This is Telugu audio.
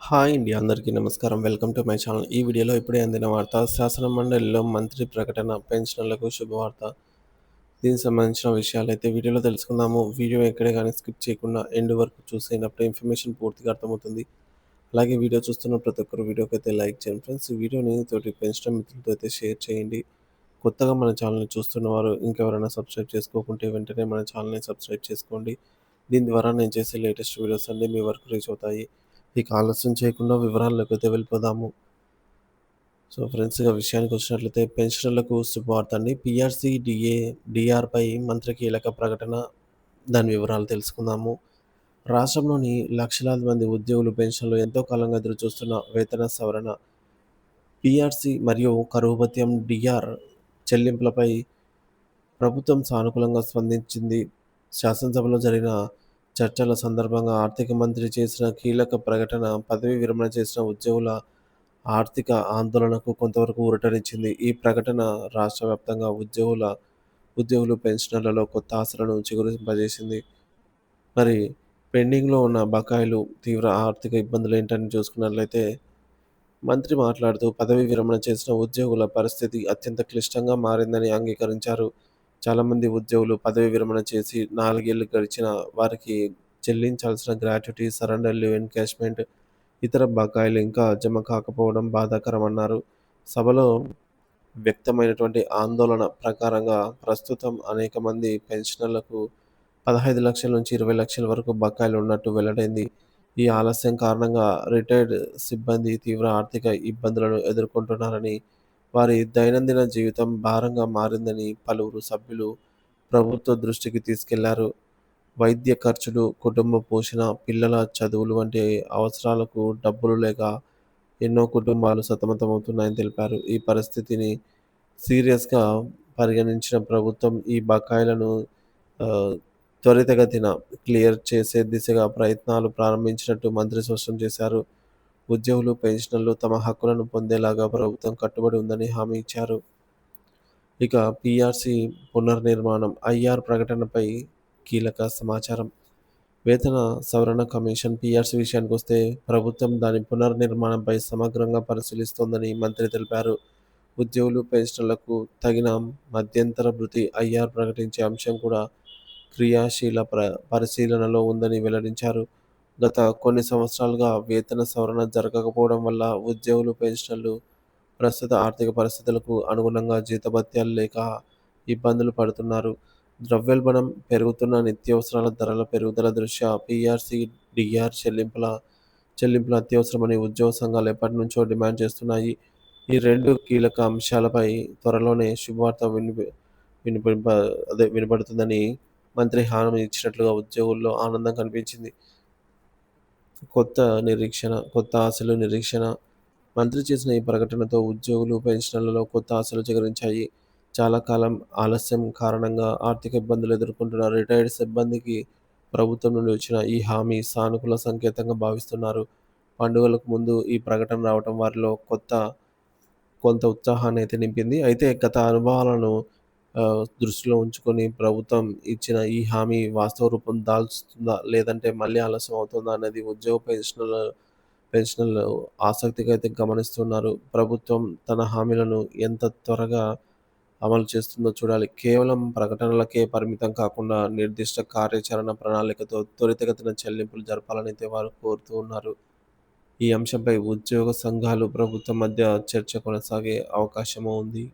హాయ్ అండి. అందరికీ నమస్కారం. Welcome to my channel. ఈ వీడియోలో ఇప్పుడే అందిన వార్త శాసన మండలిలో మంత్రి ప్రకటన పెన్షనర్లకు శుభవార్త. దీనికి సంబంధించిన విషయాలైతే వీడియోలో తెలుసుకుందాము. వీడియో ఎక్కడే గానీ స్కిప్ చేయకుండా ఎండ్ వరకు చూసేనప్పుడు ఇన్ఫర్మేషన్ పూర్తిగా అర్థమవుతుంది. అలాగే వీడియో చూస్తున్న ప్రతి ఒక్కరు వీడియోకైతే లైక్ చేయండి ఫ్రెండ్స్. ఈ వీడియోని తోటి పెన్షనర్ మిత్రులతో అయితే షేర్ చేయండి. కొత్తగా మన ఛానల్‌ని చూస్తున్నవారు ఇంకెవరైనా సబ్స్క్రైబ్ చేసుకోకుంటే వెంటనే మన ఛానల్‌ని సబ్స్క్రైబ్ చేసుకోండి. దీని ద్వారా నేను చేసే లేటెస్ట్ వీడియోస్ అన్నీ మీ వరకు రీచ్ అవుతాయి. ఇక ఆలస్యం చేయకుండా వివరాల్లోకైతే వెళ్ళిపోదాము. సో ఫ్రెండ్స్, ఇక విషయానికొచ్చినట్లయితే పెన్షనర్లకు శుభవార్త అండి. పీఆర్సీ, డీఆర్‌పై మంత్రి కీలక ప్రకటన. దాని వివరాలు తెలుసుకుందాము. రాష్ట్రంలోని లక్షలాది మంది ఉద్యోగులు పెన్షన్లు ఎంతో కాలంగా ఎదురుచూస్తున్న వేతన సవరణ, పీఆర్సీ మరియు కరువు భత్యం, డీఆర్ చెల్లింపులపై ప్రభుత్వం సానుకూలంగా స్పందించింది. శాసనసభలో జరిగిన చర్చల సందర్భంగా ఆర్థిక మంత్రి చేసిన కీలక ప్రకటన పదవీ విరమణ చేసిన ఉద్యోగుల ఆర్థిక ఆందోళనకు కొంతవరకు ఊరటనిచ్చింది. ఈ ప్రకటన రాష్ట్ర వ్యాప్తంగా ఉద్యోగులు, పెన్షనర్లలో కొత్త ఆశలను చిగురింపజేసింది. మరి పెండింగ్‌లో ఉన్న బకాయిలు, తీవ్ర ఆర్థిక ఇబ్బందులేంటని చూసుకున్నట్లయితే మంత్రి మాట్లాడుతూ పదవీ విరమణ చేసిన ఉద్యోగుల పరిస్థితి అత్యంత క్లిష్టంగా మారిందని అంగీకరించారు. చాలామంది ఉద్యోగులు పదవీ విరమణ చేసి 4 ఏళ్లు గడిచినా వారికి చెల్లించాల్సిన గ్రాట్యుటీ, సరెండర్ లీవ్ ఎన్‌క్యాష్‌మెంట్, ఇతర బకాయిలు ఇంకా జమ కాకపోవడం బాధాకరమన్నారు. సభలో వ్యక్తమైనటువంటి ఆందోళన ప్రకారంగా ప్రస్తుతం అనేక మంది పెన్షనర్లకు 15,00,000 నుంచి 20,00,000 వరకు బకాయిలు ఉన్నట్టు వెల్లడైంది. ఈ ఆలస్యం కారణంగా రిటైర్డ్ సిబ్బంది తీవ్ర ఆర్థిక ఇబ్బందులను ఎదుర్కొంటున్నారని, వారి దైనందిన జీవితం భారంగా మారిందని పలువురు సభ్యులు ప్రభుత్వ దృష్టికి తీసుకెళ్లారు. వైద్య ఖర్చులు, కుటుంబ పోషణ, పిల్లల చదువులు వంటి అవసరాలకు డబ్బులు లేక ఎన్నో కుటుంబాలు సతమతమవుతున్నాయని తెలిపారు. ఈ పరిస్థితిని సీరియస్‌గా పరిగణించిన ప్రభుత్వం ఈ బకాయిలను ఆహ్, త్వరితగతిన క్లియర్ చేసే దిశగా ప్రయత్నాలు ప్రారంభించినట్టు మంత్రి స్పష్టం చేశారు. ఉద్యోగులు, పెన్షనర్లు తమ హక్కులను పొందేలాగా ప్రభుత్వం కట్టుబడి ఉందని హామీ ఇచ్చారు. ఇక పీఆర్సీ పునర్నిర్మాణం, ఐఆర్ ప్రకటనపై కీలక సమాచారం. వేతన సవరణ కమిషన్ పీఆర్సీ విషయానికొస్తే ప్రభుత్వం దాని పునర్నిర్మాణంపై సమగ్రంగా పరిశీలిస్తోందని మంత్రి తెలిపారు. ఉద్యోగులు, పెన్షనర్లకు తగిన మధ్యంతర భృతి ఐఆర్ ప్రకటించే అంశం కూడా క్రియాశీల పరిశీలనలో ఉందని వెల్లడించారు. గత కొన్ని సంవత్సరాలుగా వేతన సవరణ జరగకపోవడం వల్ల ఉద్యోగులు, పెన్షనర్లు ప్రస్తుత ఆర్థిక పరిస్థితులకు అనుగుణంగా జీతభత్యాలు లేక ఇబ్బందులు పడుతున్నారు. ద్రవ్యోల్బణం, పెరుగుతున్న నిత్యావసరాల ధరల పెరుగుదల దృష్ట్యా పీఆర్సీ, డీఆర్ చెల్లింపులు అత్యవసరమని ఉద్యోగ సంఘాలు ఎప్పటినుంచో డిమాండ్ చేస్తున్నాయి. ఈ 2 కీలక అంశాలపై త్వరలోనే శుభవార్త వినిపింప వినపడుతుందని మంత్రి హామీ ఇచ్చినట్లుగా ఉద్యోగుల్లో ఆనందం కనిపించింది. కొత్త ఆశలు, నిరీక్షణ. మంత్రి చేసిన ఈ ప్రకటనతో ఉద్యోగులు, పెన్షనర్లలో కొత్త ఆశలు చిగురించాయి. చాలా కాలం ఆలస్యం కారణంగా ఆర్థిక ఇబ్బందులు ఎదుర్కొంటున్న రిటైర్డ్ సిబ్బందికి ప్రభుత్వం నుండి వచ్చిన ఈ హామీ సానుకూల సంకేతంగా భావిస్తున్నారు. పండుగలకు ముందు ఈ ప్రకటన రావటం వారిలో కొంత ఉత్సాహాన్ని అయితే నింపింది. అయితే గత అనుభవాలను దృష్టిలో ఉంచుకొని ప్రభుత్వం ఇచ్చిన ఈ హామీ వాస్తవ రూపం దాల్చుతుందా? లేదంటే మళ్ళీ ఆలస్యం అవుతుందా? అనేది ఉద్యోగ పెన్షనర్లు ఆసక్తిగా అయితే గమనిస్తున్నారు. ప్రభుత్వం తన హామీలను ఎంత త్వరగా అమలు చేస్తుందో చూడాలి. కేవలం ప్రకటనలకే పరిమితం కాకుండా నిర్దిష్ట కార్యాచరణ ప్రణాళికతో త్వరితగతిన చెల్లింపులు జరపాలనైతే వారు కోరుతూ ఉన్నారు. ఈ అంశంపై ఉద్యోగ సంఘాలు, ప్రభుత్వం మధ్య చర్చ కొనసాగే అవకాశము ఉంది.